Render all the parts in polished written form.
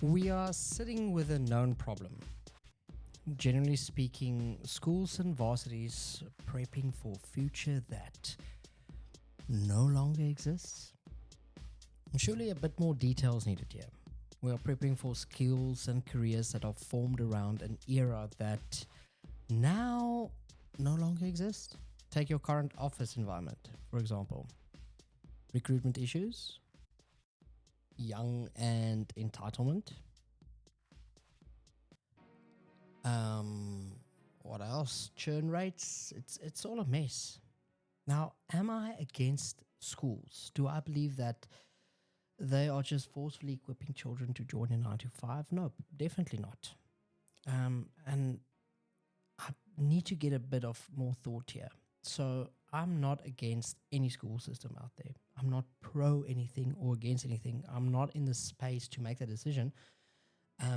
We are sitting with a known problem. Generally speaking, schools and varsities prepping for a future that no longer exists. And surely a bit more details needed here. We are prepping for skills and careers that are formed around an era that now no longer exists. Take your current office environment, for example. Recruitment issues, young and entitlement. What else? Churn rates. It's all a mess. Now, am I against schools? Do I believe that they are just forcefully equipping children to join a 9 to 5? No, definitely not. And I need to get a bit of more thought here. So I'm not against any school system out there. I'm not pro anything or against anything. I'm not in the space to make that decision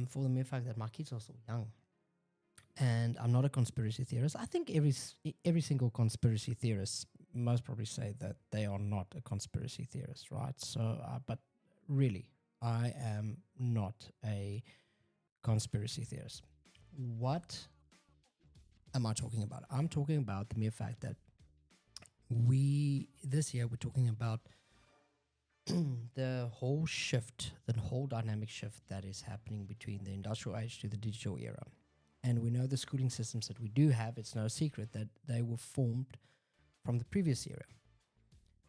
for the mere fact that my kids are still young. And I'm not a conspiracy theorist. I think every single conspiracy theorist most probably say that they are not a conspiracy theorist, right? So, but really, I am not a conspiracy theorist. What am I talking about? I'm talking about the mere fact that this year we're talking about the whole shift, the whole dynamic shift that is happening between the industrial age to the digital era. And we know the schooling systems that we do have, it's no secret that they were formed from the previous era.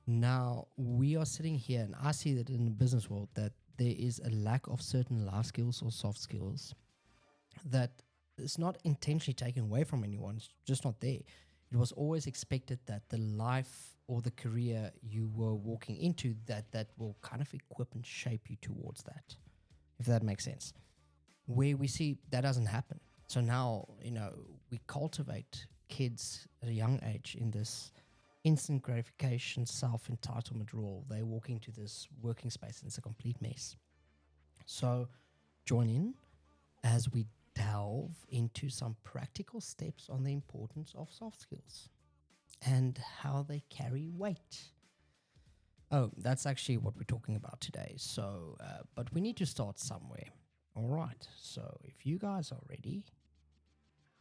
Now, we are sitting here, and I see that in the business world that there is a lack of certain life skills or soft skills that is not intentionally taken away from anyone, it's just not there. It was always expected that the life or the career you were walking into, that will kind of equip and shape you towards that, if that makes sense. Where we see that doesn't happen. So now, we cultivate kids at a young age in this instant gratification, self-entitlement role. They walk into this working space and it's a complete mess. So join in as we delve into some practical steps on the importance of soft skills and how they carry weight. Oh, that's actually what we're talking about today. So, but we need to start somewhere. All right. So if you guys are ready,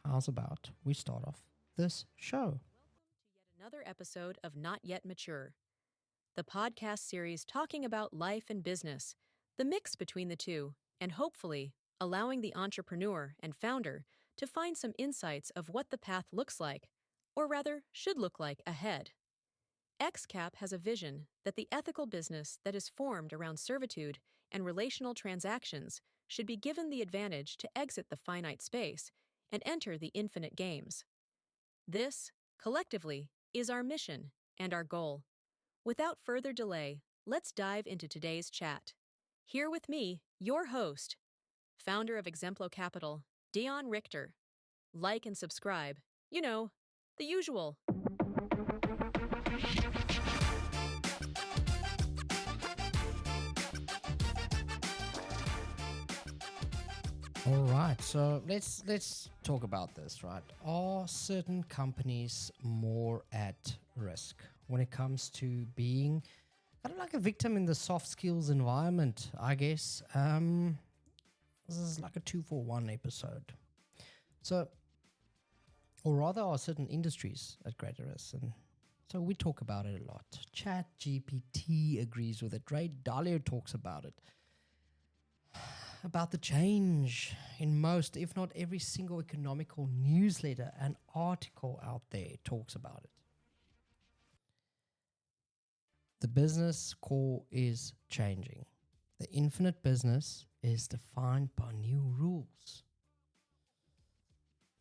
how's about we start off this show? Welcome to yet another episode of Not Yet Mature, the podcast series talking about life and business, the mix between the two, and hopefully allowing the entrepreneur and founder to find some insights of what the path looks like, or rather should look like ahead. XCAP has a vision that the ethical business that is formed around servitude and relational transactions should be given the advantage to exit the finite space and enter the infinite games. This, collectively, is our mission and our goal. Without further delay, let's dive into today's chat. Here with me, your host, founder of Exemplo Capital, Dion Richter. Like and subscribe, the usual. All right, so let's talk about this, right? Are certain companies more at risk when it comes to being kind of like a victim in the soft skills environment, I guess? This is like a 2-for-1 episode. So, or rather, are certain industries at greater risk? And so we talk about it a lot. Chat GPT agrees with it. Ray Dalio talks about it. About the change in most, if not every single economical newsletter and article out there talks about it. The business core is changing. The infinite business is defined by new rules.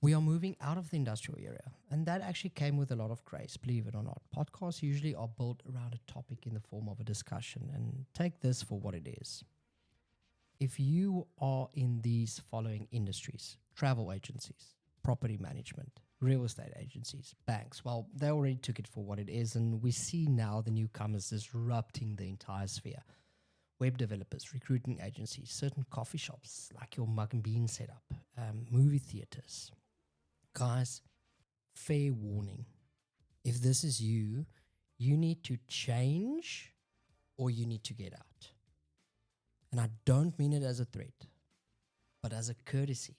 We are moving out of the industrial era, and that actually came with a lot of grace, believe it or not. Podcasts usually are built around a topic in the form of a discussion, and take this for what it is. If you are in these following industries, travel agencies, property management, real estate agencies, banks, well, they already took it for what it is, and we see now the newcomers disrupting the entire sphere. Web developers, recruiting agencies, certain coffee shops like your mug and bean setup, movie theaters. Guys, fair warning. If this is you, you need to change or you need to get out. And I don't mean it as a threat. but as a courtesy.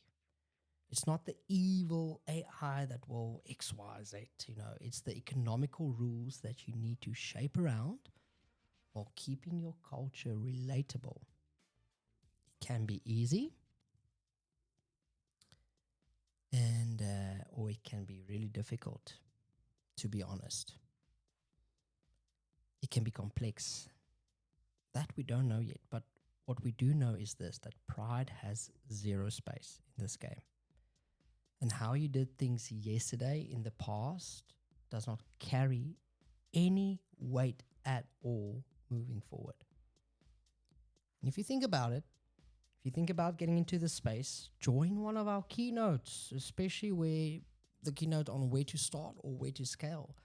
It's not the evil AI that will XYZ, it's the economical rules that you need to shape around while keeping your culture relatable. It can be easy and or it can be really difficult, to be honest. It can be complex. That we don't know yet, but what we do know is this, that pride has zero space in this game. And how you did things yesterday in the past does not carry any weight at all moving forward. And if you think about it, if you think about getting into the space, join one of our keynotes, especially where the keynote on where to start or where to scale.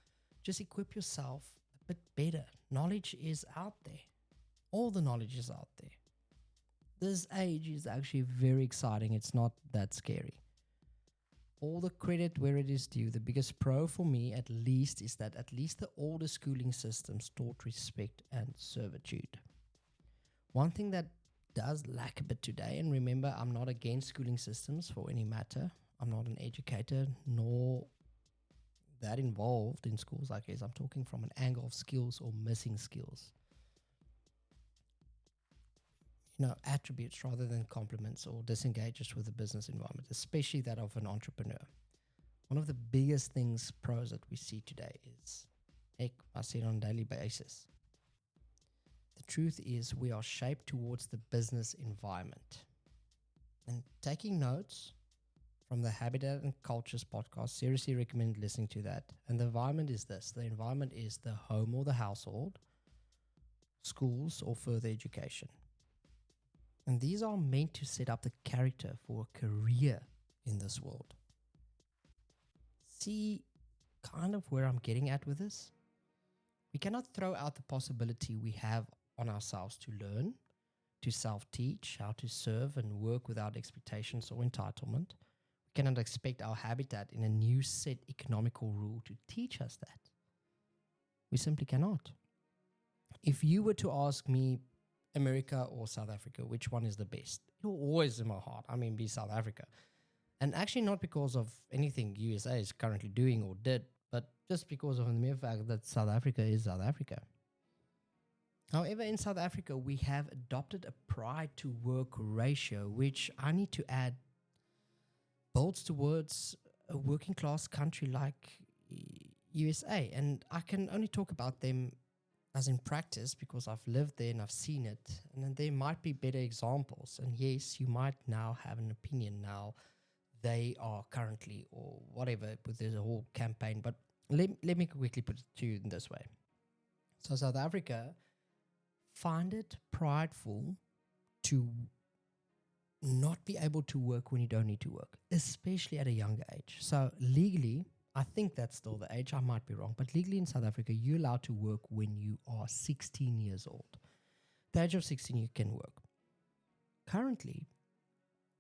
Just equip yourself a bit better. Knowledge is out there. All the knowledge is out there. This age is actually very exciting. It's not that scary. All the credit where it is due. The biggest pro for me, at least, is that at least the older schooling systems taught respect and servitude. One thing that does lack a bit today, and remember, I'm not against schooling systems for any matter. I'm not an educator, nor that involved in schools, I guess. I'm talking from an angle of skills or missing skills. Attributes rather than compliments, or disengages with the business environment, especially that of an entrepreneur. One of the biggest pros that we see today is, heck, I see it on a daily basis. The truth is we are shaped towards the business environment. And taking notes from the Habitat and Cultures podcast, seriously recommend listening to that. And the environment is this. The environment is the home or the household, schools or further education. And these are meant to set up the character for a career in this world. See kind of where I'm getting at with this? We cannot throw out the possibility we have on ourselves to learn, to self-teach, how to serve and work without expectations or entitlement. We cannot expect our habitat in a new set economical rule to teach us that. We simply cannot. If you were to ask me, America or South Africa, which one is the best? It'll always in my heart, be South Africa. And actually not because of anything USA is currently doing or did, but just because of the mere fact that South Africa is South Africa. However, in South Africa, we have adopted a pride to work ratio, which I need to add builds towards a working class country like USA. And I can only talk about them as in practice because I've lived there and I've seen it. And then there might be better examples. And yes, you might now have an opinion now. They are currently or whatever, but there's a whole campaign. But let me quickly put it to you in this way. So South Africa find it prideful to not be able to work when you don't need to work, especially at a younger age. So legally, I think that's still the age. I might be wrong. But legally in South Africa, you're allowed to work when you are 16 years old. The age of 16, you can work. Currently,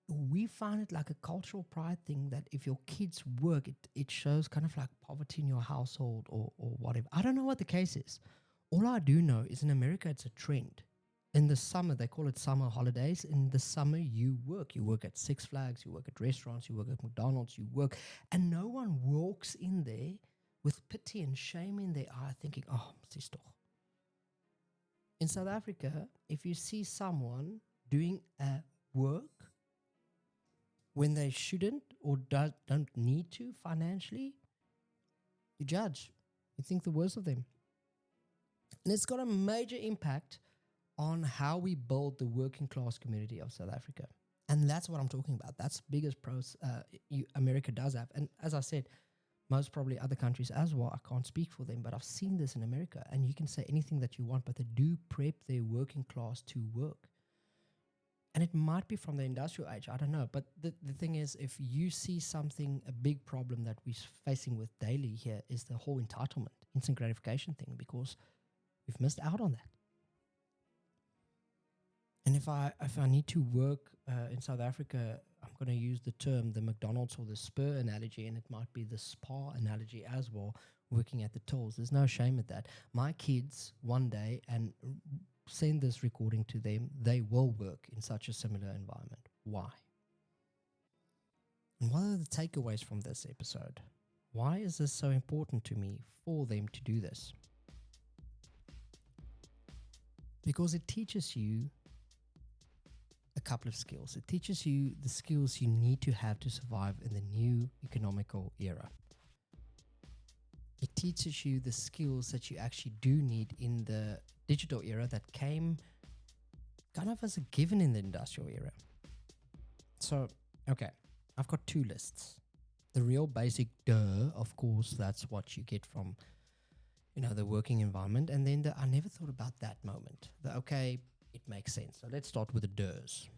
we find it like a cultural pride thing that if your kids work, it shows kind of like poverty in your household or whatever. I don't know what the case is. All I do know is in America, it's a trend. In the summer, they call it summer holidays. In the summer, you work. You work at Six Flags, you work at restaurants, you work at McDonald's, you work. And no one walks in there with pity and shame in their eye thinking, oh, sis toch. In South Africa, if you see someone doing a work when they shouldn't or don't need to financially, you judge. You think the worst of them. And it's got a major impact on how we build the working class community of South Africa. And that's what I'm talking about. That's the biggest pros America does have. And as I said, most probably other countries as well. I can't speak for them, but I've seen this in America. And you can say anything that you want, but they do prep their working class to work. And it might be from the industrial age, I don't know. But the thing is, if you see something, a big problem that we're facing with daily here is the whole entitlement, instant gratification thing, because we've missed out on that. And if I need to work in South Africa, I'm going to use the term the McDonald's or the Spur analogy, and it might be the spa analogy as well, working at the tolls. There's no shame at that. My kids one day, and send this recording to them, they will work in such a similar environment. Why? And what are the takeaways from this episode? Why is this so important to me for them to do this? Because it teaches you a couple of skills. It teaches you the skills you need to have to survive in the new economical era. It teaches you the skills that you actually do need in the digital era that came kind of as a given in the industrial era. So, okay, I've got two lists. The real basic of course, that's what you get from, the working environment. And then I never thought about that moment. Okay, it makes sense. So let's start with the do's.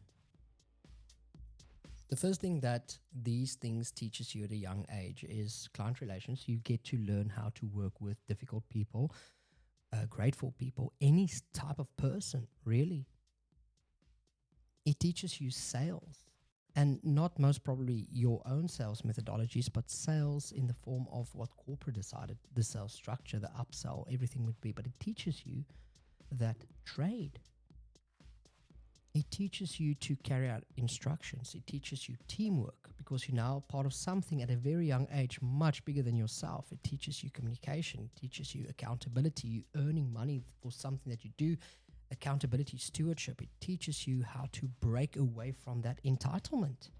The first thing that these things teaches you at a young age is client relations. You get to learn how to work with difficult people, grateful people, any type of person, really. It teaches you sales, and not most probably your own sales methodologies, but sales in the form of what corporate decided the sales structure, the upsell, everything would be. But it teaches you that trade. It teaches you to carry out instructions. It teaches you teamwork because you're now part of something at a very young age, much bigger than yourself. It teaches you communication. It teaches you accountability. You earning money for something that you do. Accountability, stewardship. It teaches you how to break away from that entitlement.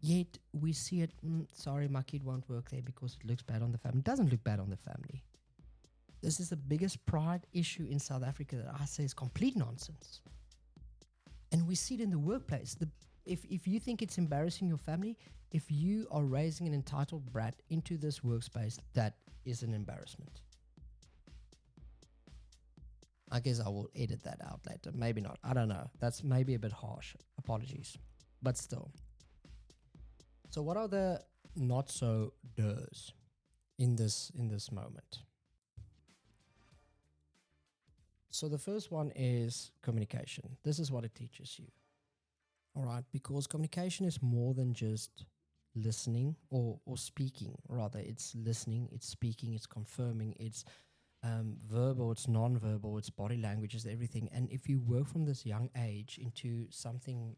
Yet we see it, sorry, my kid won't work there because it looks bad on the family. It doesn't look bad on the family. This is the biggest pride issue in South Africa that I say is complete nonsense. And we see it in the workplace. If you think it's embarrassing your family, if you are raising an entitled brat into this workspace, that is an embarrassment. I guess I will edit that out later. Maybe not. I don't know. That's maybe a bit harsh. Apologies. But still. So what are the not so do's in this moment? So the first one is communication. This is what it teaches you. All right, because communication is more than just listening or speaking. Rather, it's listening, it's speaking, it's confirming, it's verbal, it's non-verbal, it's body language, it's everything. And if you work from this young age into something,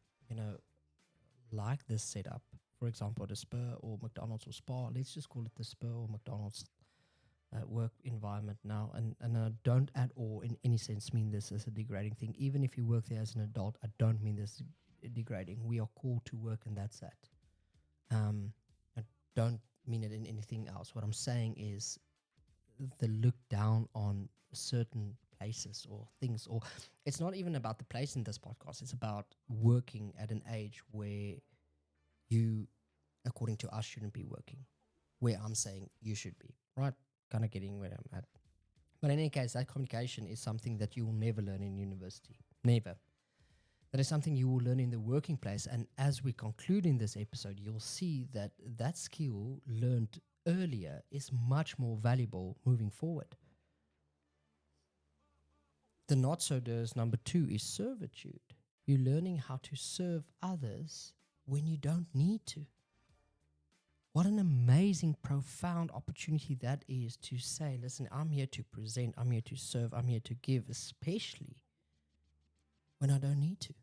like this setup, for example, the Spur or McDonald's or Spa, let's just call it the Spur or McDonald's work environment now. And I don't at all in any sense mean this as a degrading thing. Even if you work there as an adult, I don't mean this degrading. We are called to work, and that's that. I don't mean it in anything else. What I'm saying is the look down on certain places or things, or it's not even about the place in this podcast. It's about working at an age where you, according to us, shouldn't be working, where I'm saying you should be, right? Kind of getting where I'm at. But in any case, that communication is something that you will never learn in university. Never. That is something you will learn in the working place. And as we conclude in this episode, you'll see that that skill learned earlier is much more valuable moving forward. The not so does number 2 is servitude. You're learning how to serve others when you don't need to. What an amazing, profound opportunity that is to say, listen, I'm here to present, I'm here to serve, I'm here to give, especially when I don't need to.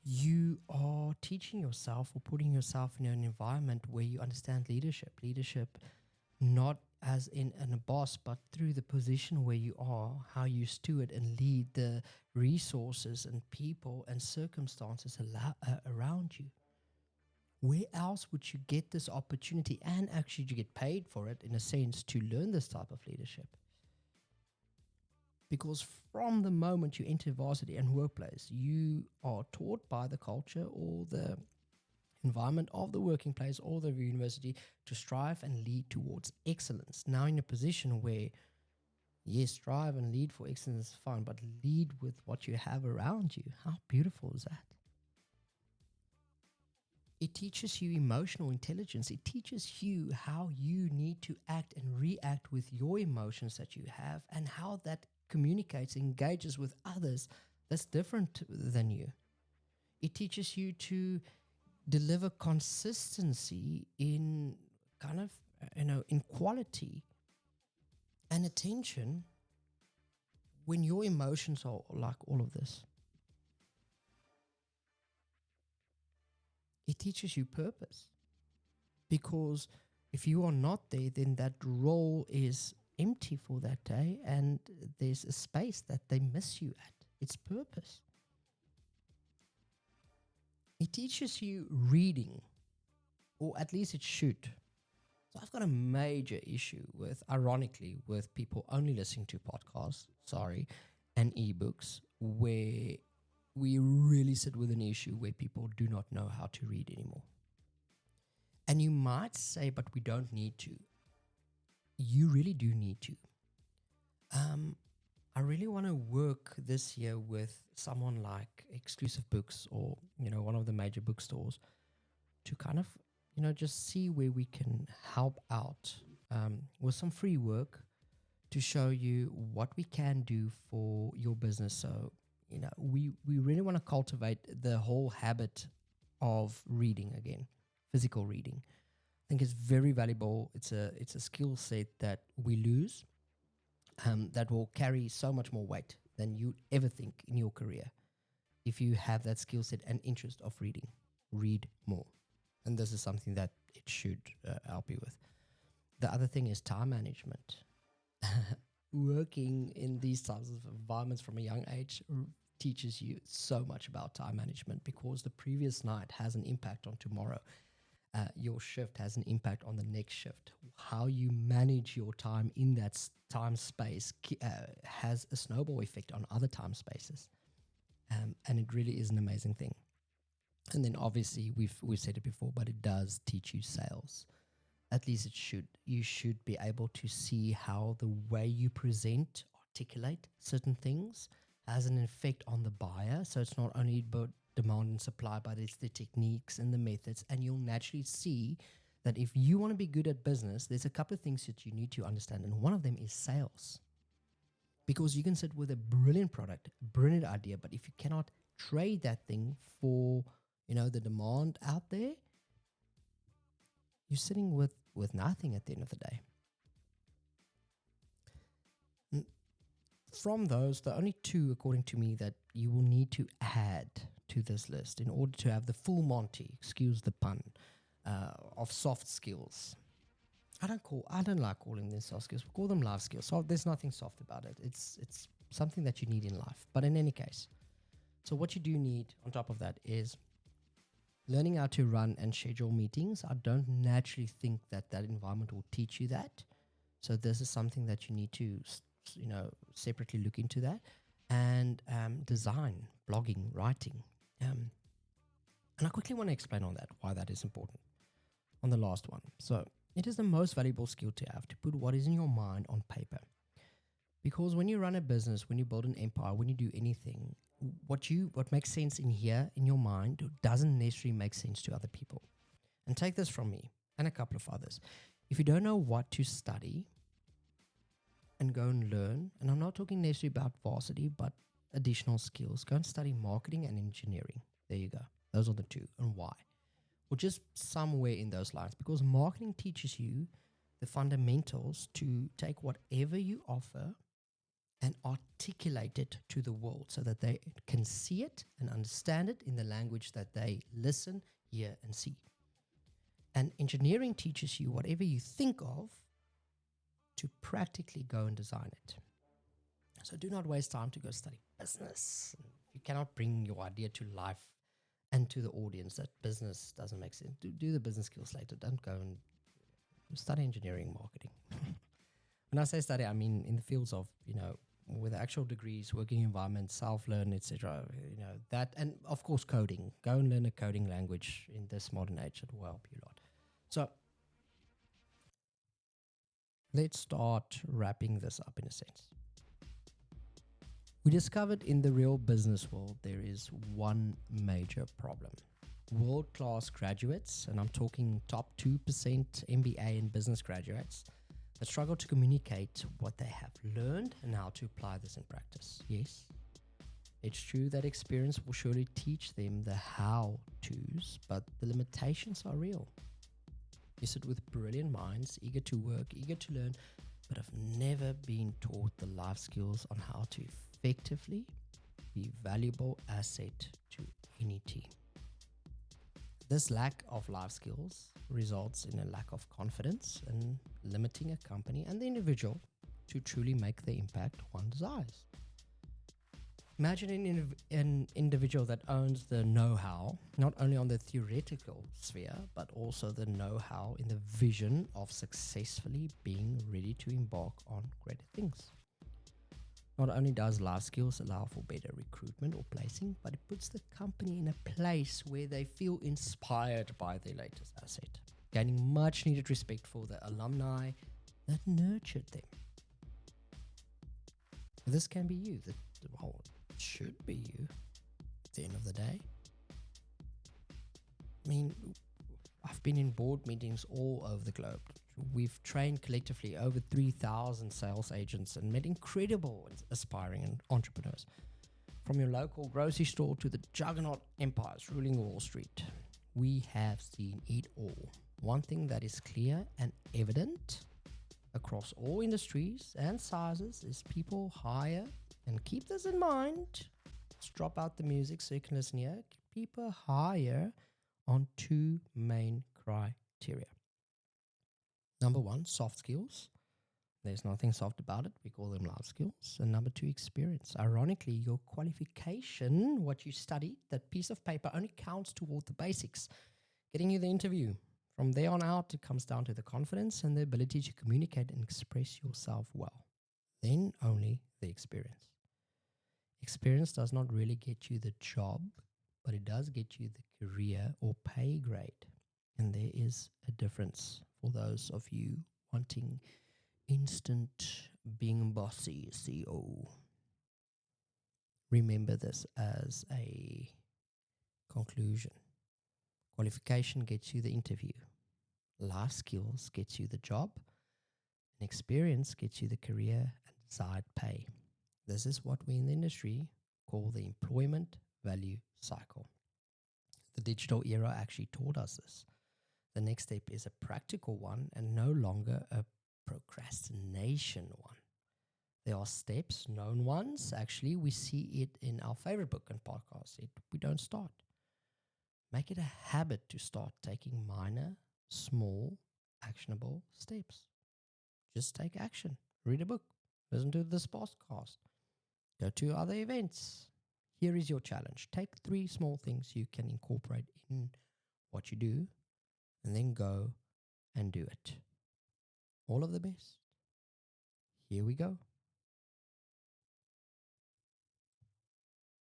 You are teaching yourself or putting yourself in an environment where you understand leadership. Leadership not as in a boss, but through the position where you are, how you steward and lead the resources and people and circumstances around you. Where else would you get this opportunity and actually you get paid for it, in a sense, to learn this type of leadership? Because from the moment you enter varsity and workplace, you are taught by the culture or the environment of the working place or the university to strive and lead towards excellence. Now in a position where, yes, strive and lead for excellence is fine, but lead with what you have around you. How beautiful is that? It teaches you emotional intelligence. It teaches you how you need to act and react with your emotions that you have and how that communicates, engages with others that's different than you. It teaches you to deliver consistency in kind of, in quality and attention when your emotions are like all of this. It teaches you purpose, because if you are not there, then that role is empty for that day, and there's a space that they miss you at. It's purpose. It teaches you reading, or at least it should. So I've got a major issue with, ironically, with people only listening to podcasts, and ebooks, where we really sit with an issue where people do not know how to read anymore. And you might say, but we don't need to. You really do need to. I really want to work this year with someone like Exclusive Books, or one of the major bookstores, to kind of just see where we can help out with some free work to show you what we can do for your business. So we really want to cultivate the whole habit of reading again, physical reading. I think it's very valuable. It's a skill set that we lose, that will carry so much more weight than you ever think in your career. If you have that skill set and interest of reading, read more. And this is something that it should help you with. The other thing is time management. Working in these types of environments from a young age teaches you so much about time management, because the previous night has an impact on tomorrow. Your shift has an impact on the next shift. How you manage your time in that time space has a snowball effect on other time spaces. And it really is an amazing thing. And then obviously we've said it before, but it does teach you sales. At least it should. You should be able to see how the way you present, articulate certain things has an effect on the buyer. So it's not only about demand and supply, but it's the techniques and the methods. And you'll naturally see that if you want to be good at business, there's a couple of things that you need to understand. And one of them is sales. Because you can sit with a brilliant product, brilliant idea, but if you cannot trade that thing for the demand out there, you're sitting with nothing at the end of the day. From those, the only two, according to me, that you will need to add to this list in order to have the full Monty, excuse the pun, of soft skills. I don't like calling them soft skills. We call them life skills. So there's nothing soft about it. It's something that you need in life. But in any case, so what you do need on top of that is learning how to run and schedule meetings. I don't naturally think that environment will teach you that. So this is something that you need to, separately look into that. And design, blogging, writing. And I quickly want to explain on that, why that is important on the last one. So it is the most valuable skill to have, to put what is in your mind on paper. Because when you run a business, when you build an empire, when you do anything, what makes sense in here in your mind doesn't necessarily make sense to other people. And take this from me and a couple of others. If you don't know what to study and go and learn, and I'm not talking necessarily about varsity, but additional skills, go and study marketing and engineering. There you go. Those are the two. And why? Or just somewhere in those lines, because marketing teaches you the fundamentals to take whatever you offer and articulate it to the world so that they can see it and understand it in the language that they listen, hear, and see. And engineering teaches you whatever you think of to practically go and design it. So do not waste time to go study business. You cannot bring your idea to life and to the audience that business doesn't make sense. Do the business skills later. Don't go and study engineering, marketing. When I say study, I mean in the fields of, with actual degrees, working environment, self-learn, etc. That, and of course coding. Go and learn a coding language in this modern age. It will help you a lot. So let's start wrapping this up in a sense. We discovered in the real business world there is one major problem. World-class graduates, and I'm talking top 2% MBA and business graduates, that struggle to communicate what they have learned and how to apply this in practice. Yes, it's true that experience will surely teach them the how-tos, but the limitations are real. You sit with brilliant minds, eager to work, eager to learn, but have never been taught the life skills on how to effectively be a valuable asset to any team. This lack of life skills results in a lack of confidence and limiting a company and the individual to truly make the impact one desires. Imagine an individual that owns the know how, not only on the theoretical sphere, but also the know how in the vision of successfully being ready to embark on greater things. Not only does life skills allow for better recruitment or placing, but it puts the company in a place where they feel inspired by their latest asset, gaining much needed respect for the alumni that nurtured them. This can be you. Well, it should be you at the end of the day. I mean, I've been in board meetings all over the globe. We've trained collectively over 3,000 sales agents and met incredible aspiring entrepreneurs. From your local grocery store to the juggernaut empires ruling Wall Street, we have seen it all. One thing that is clear and evident across all industries and sizes is people hire, and keep this in mind, let's drop out the music so you can listen here. People hire on two main criteria. Number one, soft skills. There's nothing soft about it. We call them life skills. And number two, experience. Ironically, your qualification, what you studied, that piece of paper only counts toward the basics, getting you the interview. From there on out, it comes down to the confidence and the ability to communicate and express yourself well. Then only the experience. Experience does not really get you the job, but it does get you the career or pay grade. And there is a difference for those of you wanting instant being bossy CEO. Remember this as a conclusion. Qualification gets you the interview. Life skills gets you the job. And experience gets you the career and desired pay. This is what we in the industry call the employment value cycle. The digital era actually taught us this. The next step is a practical one and no longer a procrastination one. There are steps, known ones. Actually, we see it in our favorite book and podcast. We don't start. Make it a habit to start taking minor, small, actionable steps. Just take action. Read a book. Listen to this podcast. Go to other events. Here is your challenge. Take 3 small things you can incorporate in what you do, and then go and do it. All of the best. Here we go.